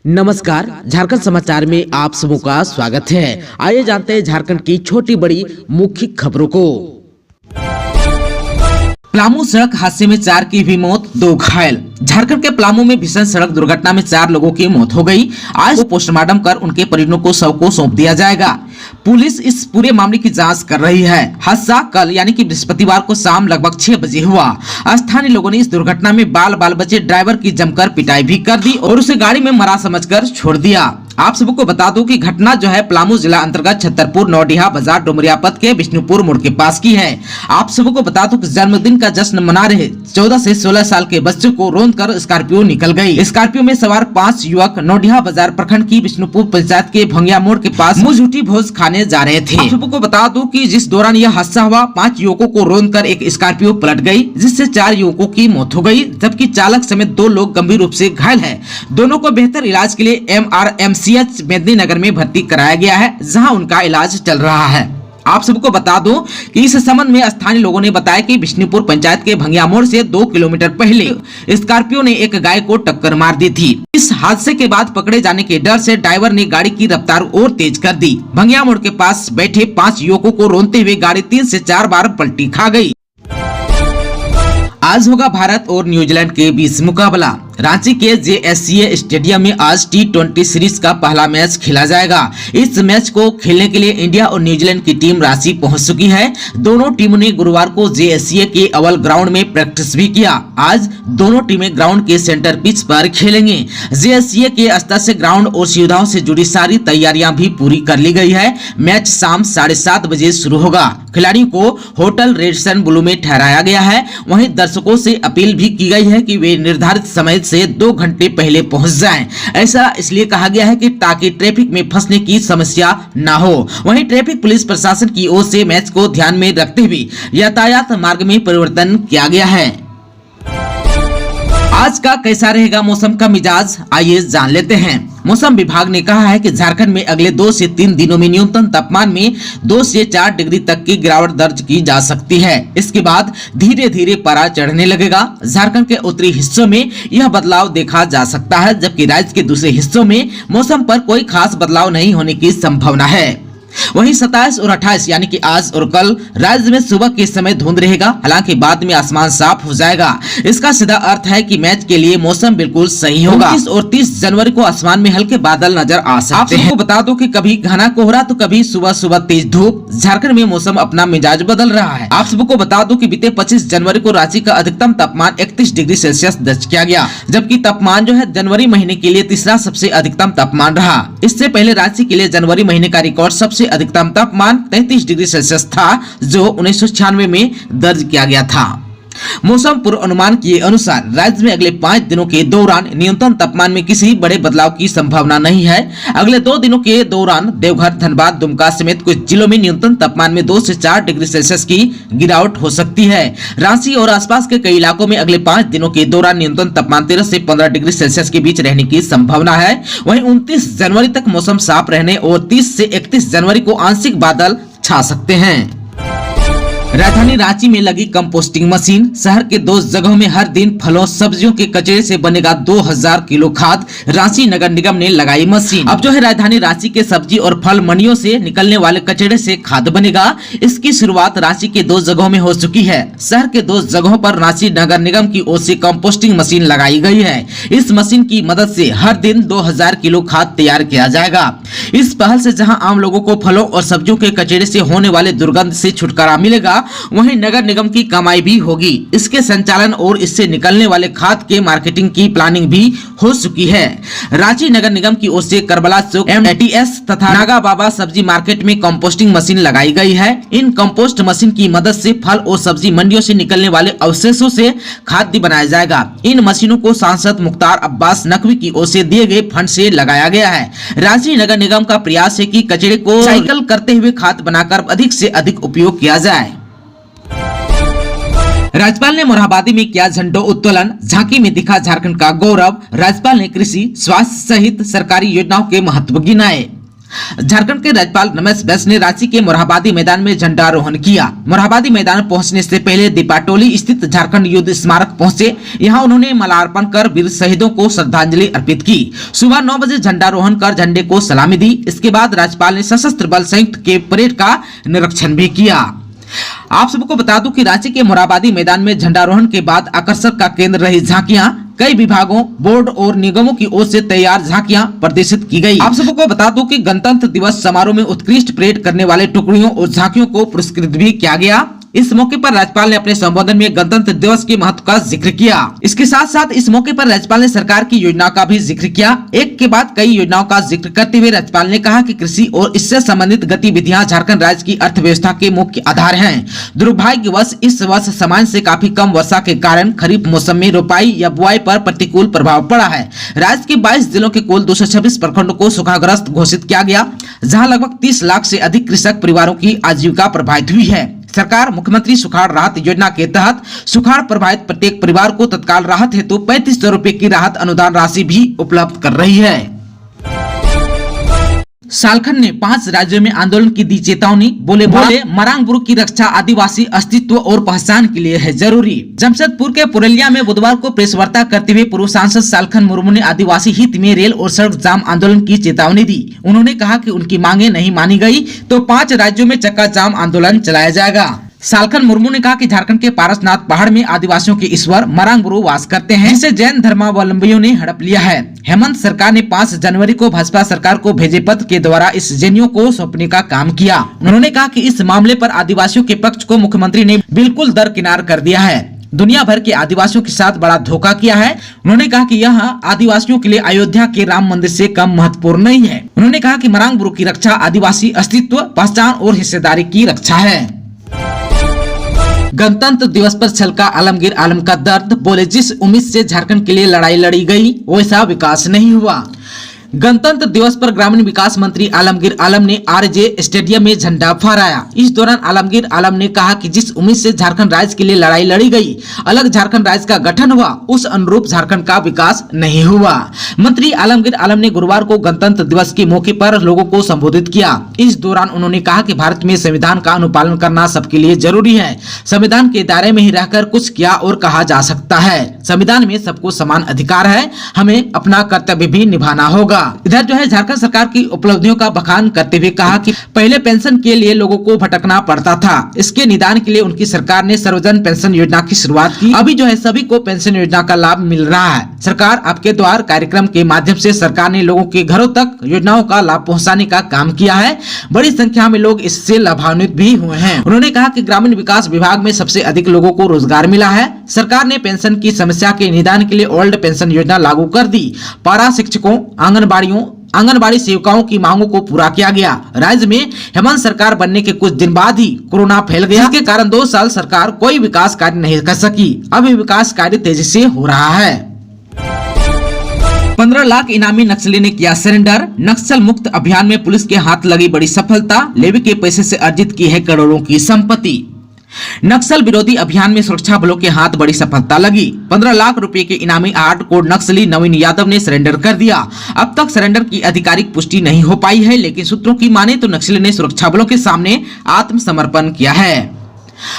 नमस्कार, झारखंड समाचार में आप सबों का स्वागत है। आइए जानते हैं झारखंड की छोटी बड़ी मुख्य खबरों को। पलामू सड़क हादसे में 4 की भी मौत, 2 घायल। झारखंड के पलामू में भीषण सड़क दुर्घटना में 4 लोगों की मौत हो गई। आज पोस्टमार्टम कर उनके परिजनों को शव को सौंप दिया जाएगा। पुलिस इस पूरे मामले की जांच कर रही है। हादसा कल यानी कि बृहस्पतिवार को शाम लगभग 6 बजे हुआ। स्थानीय लोगों ने इस दुर्घटना में बाल बचे ड्राइवर की जमकर पिटाई भी कर दी और उसे गाड़ी में मरा समझकर छोड़ दिया। आप सबको बता दूं कि घटना जो है पलामू जिला अंतर्गत छतरपुर नौडिहा बाजार डुमरिया पथ के विष्णुपुर मोड़ के पास की है। आप सबको बता दूं कि जन्मदिन का जश्न मना रहे 14 से 16 साल के बच्चों को रोंद कर स्कॉर्पियो निकल गई। स्कॉर्पियो में सवार 5 युवक नौडिहा बाजार प्रखंड की विष्णुपुर पंचायत के भंगिया मोड़ के पास मुंह भोज खाने जा रहे थे। आप सबको बता दूं कि जिस दौरान यह हादसा हुआ 5 युवकों को रोंद कर एक स्कॉर्पियो पलट गई, जिससे 4 युवकों की मौत हो गई, जबकि चालक समेत 2 लोग गंभीर रूप से घायल हैं। दोनों को बेहतर इलाज के लिए MRMCH मेदिनीनगर में भर्ती कराया गया है, जहां उनका इलाज चल रहा है। आप सबको बता दूं कि इस संबंध में स्थानीय लोगों ने बताया कि विष्णुपुर पंचायत के भंगिया मोड़ से 2 किलोमीटर पहले स्कॉर्पियो ने एक गाय को टक्कर मार दी थी। इस हादसे के बाद पकड़े जाने के डर से ड्राइवर ने गाड़ी की रफ्तार और तेज कर दी। भंगिया मोड़ के पास बैठे 5 युवकों को रोनते हुए गाड़ी 3 से 4 बार पलटी खा गई। आज होगा भारत और न्यूजीलैंड के बीच मुकाबला। रांची के JSCA स्टेडियम में आज T20 सीरीज का पहला मैच खेला जाएगा। इस मैच को खेलने के लिए इंडिया और न्यूजीलैंड की टीम रांची पहुंच चुकी है। दोनों टीमों ने गुरुवार को JSCA के अवल ग्राउंड में प्रैक्टिस भी किया। आज दोनों टीमें ग्राउंड के सेंटर पिच पर खेलेंगे। JSCA के स्तर से ग्राउंड और सुविधाओं से जुड़ी सारी तैयारियां भी पूरी कर ली गई है। मैच शाम 7:30 बजे शुरू होगा। खिलाड़ियों को होटल रेडिसन ब्लू में ठहराया गया है। वहीं दर्शकों से अपील भी की गई है कि वे निर्धारित समय से 2 घंटे पहले पहुंच जाएं। ऐसा इसलिए कहा गया है कि ताकि ट्रैफिक में फंसने की समस्या ना हो। वहीं ट्रैफिक पुलिस प्रशासन की ओर से मैच को ध्यान में रखते हुए यातायात मार्ग में परिवर्तन किया गया है। आज का कैसा रहेगा मौसम का मिजाज, आइए जान लेते हैं। मौसम विभाग ने कहा है कि झारखंड में अगले 2 से 3 दिनों में न्यूनतम तापमान में 2 से 4 डिग्री तक की गिरावट दर्ज की जा सकती है। इसके बाद धीरे धीरे पारा चढ़ने लगेगा। झारखंड के उत्तरी हिस्सों में यह बदलाव देखा जा सकता है, जबकि राज्य के दूसरे हिस्सों में मौसम पर कोई खास बदलाव नहीं होने की संभावना है। वहीं 27 और 28 यानी कि आज और कल राज्य में सुबह के समय धुंध रहेगा, हालांकि बाद में आसमान साफ हो जाएगा। इसका सीधा अर्थ है कि मैच के लिए मौसम बिल्कुल सही होगा। 29 और 30 जनवरी को आसमान में हल्के बादल नजर आ सकते हैं। आपको बता दो कि कभी घना कोहरा तो कभी सुबह तेज धूप। झारखंड में मौसम अपना मिजाज बदल रहा है। आप सबको बता दो कि बीते 25 जनवरी को रांची का अधिकतम तापमान 31 डिग्री सेल्सियस दर्ज किया गया, जबकि तापमान जो है जनवरी महीने के लिए तीसरा सबसे अधिकतम तापमान रहा। इससे पहले रांची के लिए जनवरी महीने का रिकॉर्ड सबसे अधिकतम तापमान 33 डिग्री सेल्सियस था, जो 1996 में दर्ज किया गया था। मौसम पूर्वानुमान के अनुसार राज्य में अगले 5 दिनों के दौरान न्यूनतम तापमान में किसी बड़े बदलाव की संभावना नहीं है। अगले 2 दिनों के दौरान देवघर, धनबाद, दुमका समेत कुछ जिलों में न्यूनतम तापमान में 2 से 4 डिग्री सेल्सियस की गिरावट हो सकती है। रांची और आसपास के कई इलाकों में अगले 5 दिनों के दौरान न्यूनतम तापमान 13 से 15 डिग्री सेल्सियस के बीच रहने की संभावना है। वहीं 29 जनवरी तक मौसम साफ रहने और 30 से 31 जनवरी को आंशिक बादल छा सकते हैं। राजधानी रांची में लगी कंपोस्टिंग मशीन। शहर के 2 जगहों में हर दिन फलों सब्जियों के कचरे से बनेगा 2000 किलो खाद। रांची नगर निगम ने लगाई मशीन। अब जो है राजधानी रांची के सब्जी और फल मंडियों से निकलने वाले कचरे से खाद बनेगा। इसकी शुरुआत रांची के 2 जगहों में हो चुकी है। शहर के 2 जगहों पर रांची नगर निगम की ओर से कंपोस्टिंग मशीन लगाई गई है। इस मशीन की मदद से हर दिन 2000 किलो खाद तैयार किया जाएगा। इस पहल से जहां आम लोगों को फलों और सब्जियों के कचरे से होने वाले दुर्गंध से छुटकारा मिलेगा, वहीं नगर निगम की कमाई भी होगी। इसके संचालन और इससे निकलने वाले खाद के मार्केटिंग की प्लानिंग भी हो चुकी है। रांची नगर निगम की ओर से करबला चौक, MTS तथा नागा बाबा सब्जी मार्केट में कंपोस्टिंग मशीन लगाई गई है। इन कंपोस्ट मशीन की मदद से फल और सब्जी मंडियों से निकलने वाले अवशेषों से खाद्य बनाया जाएगा। इन मशीनों को सांसद मुख्तार अब्बास नकवी की ओर से दिए गए फंड से लगाया गया है। रांची नगर निगम का प्रयास है कि कचरे को साइकिल करते हुए खाद बनाकर अधिक से अधिक उपयोग किया जाए। राज्यपाल ने मोरहाबादी में किया झंडो उत्तोलन। झांकी में दिखा झारखंड का गौरव। राज्यपाल ने कृषि, स्वास्थ्य सहित सरकारी योजनाओं के महत्व गिनाए। झारखंड के राज्यपाल रमेश बैस ने रांची के मोरहाबादी मैदान में झंडारोहण किया। मोरहाबादी मैदान पहुंचने से पहले दीपाटोली स्थित झारखंड युद्ध स्मारक पहुंचे। यहां उन्होंने माल्यार्पण कर वीर शहीदों को श्रद्धांजलि अर्पित की। सुबह 9 बजे झंडारोहण कर झंडे को सलामी दी। इसके बाद राज्यपाल ने सशस्त्र बल संयुक्त के परेड का निरीक्षण भी किया। आप सबको बता दूं कि रांची के मोरहाबादी मैदान में झंडारोहण के बाद आकर्षण का केंद्र रही झांकियां कई विभागों, बोर्ड और निगमों की ओर से तैयार झांकियां प्रदर्शित की गई। आप सबको बता दूं कि गणतंत्र दिवस समारोह में उत्कृष्ट परेड करने वाले टुकड़ियों और झांकियों को पुरस्कृत भी किया गया। इस मौके पर राज्यपाल ने अपने संबोधन में गणतंत्र दिवस के महत्व का जिक्र किया। इसके साथ साथ इस मौके पर राज्यपाल ने सरकार की योजनाओं का भी जिक्र किया। एक के बाद कई योजनाओं का जिक्र करते हुए राज्यपाल ने कहा कि कृषि और इससे संबंधित गतिविधियां झारखंड राज्य की अर्थव्यवस्था के मुख्य आधार हैं। दुर्भाग्यवश इस वर्ष सामान्य से काफी कम वर्षा के कारण खरीफ मौसम में रोपाई या बुआई पर प्रतिकूल प्रभाव पड़ा है। राज्य के 22 जिलों के कुल 226 प्रखंडों को सूखाग्रस्त घोषित किया गया, जहाँ लगभग 30 लाख से अधिक कृषक परिवारों की आजीविका प्रभावित हुई है। सरकार मुख्यमंत्री सुखाड़ राहत योजना के तहत सुखाड़ प्रभावित प्रत्येक परिवार को तत्काल राहत हेतु 3500 रुपए की राहत अनुदान राशि भी उपलब्ध कर रही है। सालखन ने 5 राज्यों में आंदोलन की दी चेतावनी। बोले मरांग बुरु की रक्षा आदिवासी अस्तित्व और पहचान के लिए है जरूरी। जमशेदपुर के पुरलिया में बुधवार को प्रेस वार्ता करते हुए पूर्व सांसद सालखन मुर्मू ने आदिवासी हित में रेल और सड़क जाम आंदोलन की चेतावनी दी। उन्होंने कहा कि उनकी मांगे नहीं मानी गई तो 5 राज्यों में चक्का जाम आंदोलन चलाया जाएगा। सालखन मुर्मू ने कहा कि झारखंड के पारसनाथ पहाड़ में आदिवासियों के ईश्वर मरांग बुरु वास करते हैं, जिसे जैन धर्मावलंबियों ने हड़प लिया है। हेमंत सरकार ने 5 जनवरी को भाजपा सरकार को भेजे पत्र के द्वारा इस जैनियों को सौंपने का काम किया। उन्होंने कहा कि इस मामले पर आदिवासियों के पक्ष को मुख्यमंत्री ने बिल्कुल दरकिनार कर दिया है, दुनिया भर के आदिवासियों के साथ बड़ा धोखा किया है। उन्होंने कहा कि यह आदिवासियों के लिए अयोध्या के राम मंदिर से कम महत्वपूर्ण नहीं है। उन्होंने कहा कि मरांग बुरु की रक्षा आदिवासी अस्तित्व, पहचान और हिस्सेदारी की रक्षा है। गणतंत्र दिवस पर छलका आलमगीर आलम का दर्द। बोले जिस उम्मीद से झारखंड के लिए लड़ाई लड़ी गई वैसा विकास नहीं हुआ। गणतंत्र दिवस पर ग्रामीण विकास मंत्री आलमगीर आलम ने आरजे स्टेडियम में झंडा फहराया। इस दौरान आलमगीर आलम ने कहा कि जिस उम्मीद से झारखंड राज्य के लिए लड़ाई लड़ी गई, अलग झारखंड राज्य का गठन हुआ, उस अनुरूप झारखंड का विकास नहीं हुआ। मंत्री आलमगीर आलम ने गुरुवार को गणतंत्र दिवस के मौके पर लोगों को संबोधित किया। इस दौरान उन्होंने कहा कि भारत में संविधान का अनुपालन करना सबके लिए जरूरी है। संविधान के दायरे में ही रहकर कुछ किया और कहा जा सकता है। संविधान में सबको समान अधिकार है, हमें अपना कर्तव्य भी निभाना होगा। इधर जो है झारखंड सरकार की उपलब्धियों का बखान करते हुए कहा कि पहले पेंशन के लिए लोगों को भटकना पड़ता था, इसके निदान के लिए उनकी सरकार ने सर्वजन पेंशन योजना की शुरुआत की। अभी जो है सभी को पेंशन योजना का लाभ मिल रहा है। सरकार आपके द्वार कार्यक्रम के माध्यम से सरकार ने लोगों के घरों तक योजनाओं का लाभ पहुँचाने का काम किया है। बड़ी संख्या में लोग इससे लाभान्वित भी हुए हैं। उन्होंने कहा कि ग्रामीण विकास विभाग में सबसे अधिक लोगों को रोजगार मिला है। सरकार ने पेंशन की समस्या के निदान के लिए ओल्ड पेंशन योजना लागू कर दी। पारा शिक्षकों, आंगनबाड़ी सेविकाओं की मांगों को पूरा किया गया। राज्य में हेमंत सरकार बनने के कुछ दिन बाद ही कोरोना फैल गया, जिसके कारण 2 साल सरकार कोई विकास कार्य नहीं कर सकी। अभी विकास कार्य तेजी से हो रहा है। 15 लाख इनामी नक्सली ने किया सरेंडर। नक्सल मुक्त अभियान में पुलिस के हाथ लगी बड़ी सफलता। लेवी के पैसे से अर्जित की है करोड़ों की संपत्ति। नक्सल विरोधी अभियान में सुरक्षा बलों के हाथ बड़ी सफलता लगी। 15 लाख रुपए के इनामी हार्डकोर नक्सली नवीन यादव ने सरेंडर कर दिया। अब तक सरेंडर की आधिकारिक पुष्टि नहीं हो पाई है, लेकिन सूत्रों की माने तो नक्सली ने सुरक्षा बलों के सामने आत्मसमर्पण किया है।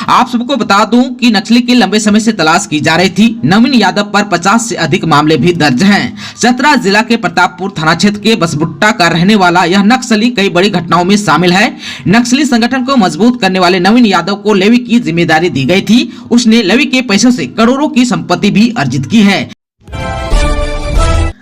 आप सबको बता दूं कि नक्सली की लंबे समय से तलाश की जा रही थी। नवीन यादव पर 50 से अधिक मामले भी दर्ज हैं। चतरा जिला के प्रतापपुर थाना क्षेत्र के बसबुट्टा का रहने वाला यह नक्सली कई बड़ी घटनाओं में शामिल है। नक्सली संगठन को मजबूत करने वाले नवीन यादव को लेवी की जिम्मेदारी दी गई थी। उसने लेवी के पैसों से करोड़ों की संपत्ति भी अर्जित की है।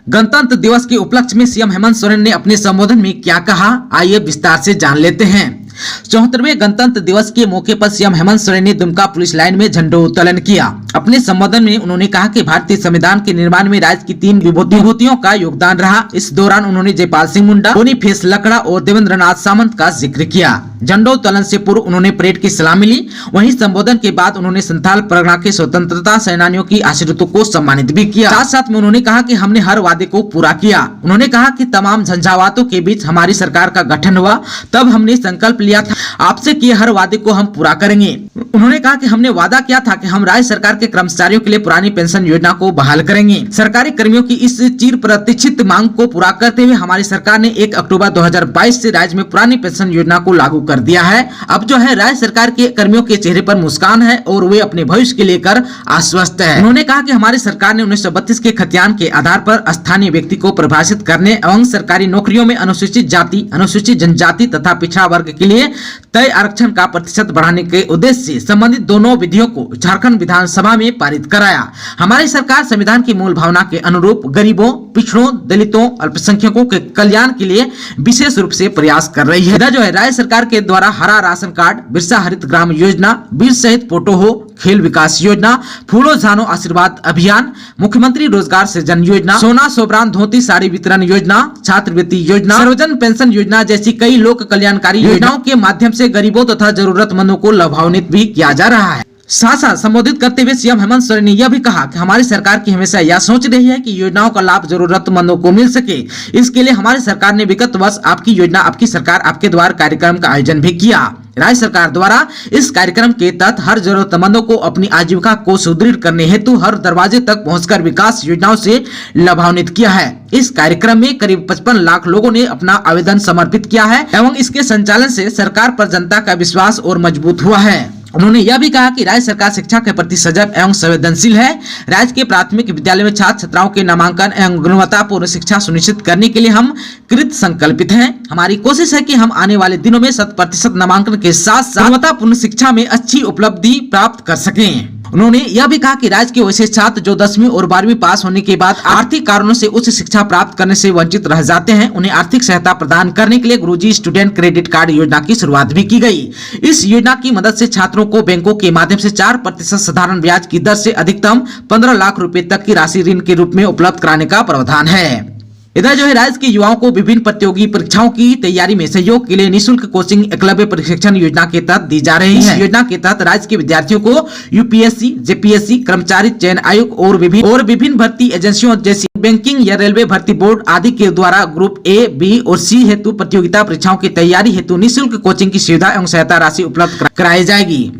गणतंत्र दिवस के उपलक्ष्य में सीएम हेमंत सोरेन ने अपने संबोधन में क्या कहा, आइए विस्तार से जान लेते हैं। 74वें गणतंत्र दिवस के मौके पर सीएम हेमंत सोरेन ने दुमका पुलिस लाइन में झंडोत्तोलन किया। अपने संबोधन में उन्होंने कहा कि भारतीय संविधान के निर्माण में राज्य की 3 विभूतियों का योगदान रहा। इस दौरान उन्होंने जयपाल सिंह मुंडा, बोनीफेस लकड़ा और देवेंद्र नाथ सामंत का जिक्र किया। झंडोत्तोलन से पूर्व उन्होंने परेड की सलामी ली। वहीं संबोधन के बाद उन्होंने संथाल परगना के स्वतंत्रता सेनानियों की आश्रितों को सम्मानित भी किया। साथ साथ में उन्होंने कहा कि हमने हर वादे को पूरा किया। उन्होंने कहा कि तमाम झंझावातों के बीच हमारी सरकार का गठन हुआ, तब हमने संकल्प लिया था, आपसे किए हर वादे को हम पूरा करेंगे। उन्होंने कहा कि हमने वादा किया था कि हम राज्य सरकार के कर्मचारियों के लिए पुरानी पेंशन योजना को बहाल करेंगे। सरकारी कर्मियों की इस चिर प्रतीक्षित मांग को पूरा करते हुए हमारी सरकार ने 1 अक्टूबर 2022 से राज्य में पुरानी पेंशन योजना को लागू कर दिया है। अब जो है राज्य सरकार के कर्मियों के चेहरे पर मुस्कान है और वे अपने भविष्य के लेकर आश्वस्त है। उन्होंने कहा कि हमारी सरकार ने 1932 के खतियान के आधार पर स्थानीय व्यक्ति को परिभाषित करने एवं सरकारी नौकरियों में अनुसूचित जाति, अनुसूचित जनजाति तथा पिछड़ा वर्ग के लिए तय आरक्षण का प्रतिशत बढ़ाने के उद्देश्य से संबंधित दोनों विधियों को झारखंड विधानसभा में पारित कराया। हमारी सरकार संविधान की मूल भावना के अनुरूप गरीबों, पिछड़ों, दलितों, अल्पसंख्यकों के कल्याण के लिए विशेष रूप से प्रयास कर रही है। इधर जो है राज्य सरकार के द्वारा हरा राशन कार्ड, बिरसा हरित ग्राम योजना, वीर शहीद फोटो हो, खेल विकास योजना, फूलो झानो आशीर्वाद अभियान, मुख्यमंत्री रोजगार सृजन योजना, सोना सोबरान धोती साड़ी वितरण योजना, छात्रवृत्ति योजना, सर्वजन पेंशन योजना जैसी कई लोक कल्याणकारी योजनाओं के माध्यम से गरीबों तथा जरूरतमंदों को लाभान्वित भी किया जा रहा है। साथ साथ संबोधित करते हुए सीएम हेमंत सोरेन ने यह भी कहा कि हमारी सरकार की हमेशा यह सोच रही है कि योजनाओं का लाभ जरूरतमंदों को मिल सके। इसके लिए हमारी सरकार ने विगत वर्ष आपकी योजना आपकी सरकार आपके द्वार कार्यक्रम का आयोजन भी किया। राज्य सरकार द्वारा इस कार्यक्रम के तहत हर जरूरतमंदों को अपनी आजीविका को सुदृढ़ करने हेतु हर दरवाजे तक पहुंचकर विकास योजनाओं से लाभान्वित किया है। इस कार्यक्रम में करीब 55 लाख लोगों ने अपना आवेदन समर्पित किया है एवं इसके संचालन से सरकार पर जनता का विश्वास और मजबूत हुआ है। उन्होंने यह भी कहा कि राज्य सरकार शिक्षा के प्रति सजग एवं संवेदनशील है। राज्य के प्राथमिक विद्यालय में छात्र छात्राओं के नामांकन एवं गुणवत्तापूर्ण शिक्षा सुनिश्चित करने के लिए हम कृत संकल्पित हैं। हमारी कोशिश है कि हम आने वाले दिनों में 100% नामांकन के साथ साथ गुणवत्तापूर्ण शिक्षा में अच्छी उपलब्धि प्राप्त कर सकें। उन्होंने यह भी कहा कि राज्य के वैसे छात्र जो 10वीं और 12वीं पास होने के बाद आर्थिक कारणों से उच्च शिक्षा प्राप्त करने से वंचित रह जाते हैं, उन्हें आर्थिक सहायता प्रदान करने के लिए गुरुजी स्टूडेंट क्रेडिट कार्ड योजना की शुरुआत भी की गई। इस योजना की मदद से छात्रों को बैंकों के माध्यम से 4% साधारण ब्याज की दर से अधिकतम 15 लाख रुपए तक की राशि ऋण के रूप में उपलब्ध कराने का प्रावधान है। इधर जो है राज्य के युवाओं को विभिन्न प्रतियोगी परीक्षाओं की तैयारी में सहयोग के लिए निःशुल्क कोचिंग एकलव्य प्रशिक्षण योजना के तहत दी जा रही है। योजना के तहत राज्य के विद्यार्थियों को यूपीएससी, जेपीएससी, कर्मचारी चयन आयोग और विभिन्न भर्ती एजेंसियों जैसी बैंकिंग या रेलवे भर्ती बोर्ड आदि के द्वारा ग्रुप ए, बी और सी हेतु प्रतियोगिता परीक्षाओं की तैयारी हेतु निःशुल्क कोचिंग की सुविधा एवं सहायता राशि उपलब्ध कराई जाएगी।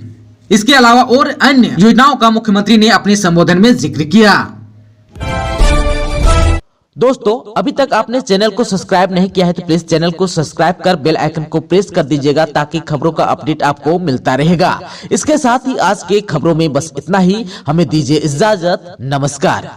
इसके अलावा और अन्य योजनाओं का मुख्यमंत्री ने अपने संबोधन में जिक्र किया। दोस्तों, अभी तक आपने चैनल को सब्सक्राइब नहीं किया है तो प्लीज चैनल को सब्सक्राइब कर बेल आइकन को प्रेस कर दीजिएगा ताकि खबरों का अपडेट आपको मिलता रहेगा। इसके साथ ही आज के खबरों में बस इतना ही। हमें दीजिए इजाजत। नमस्कार।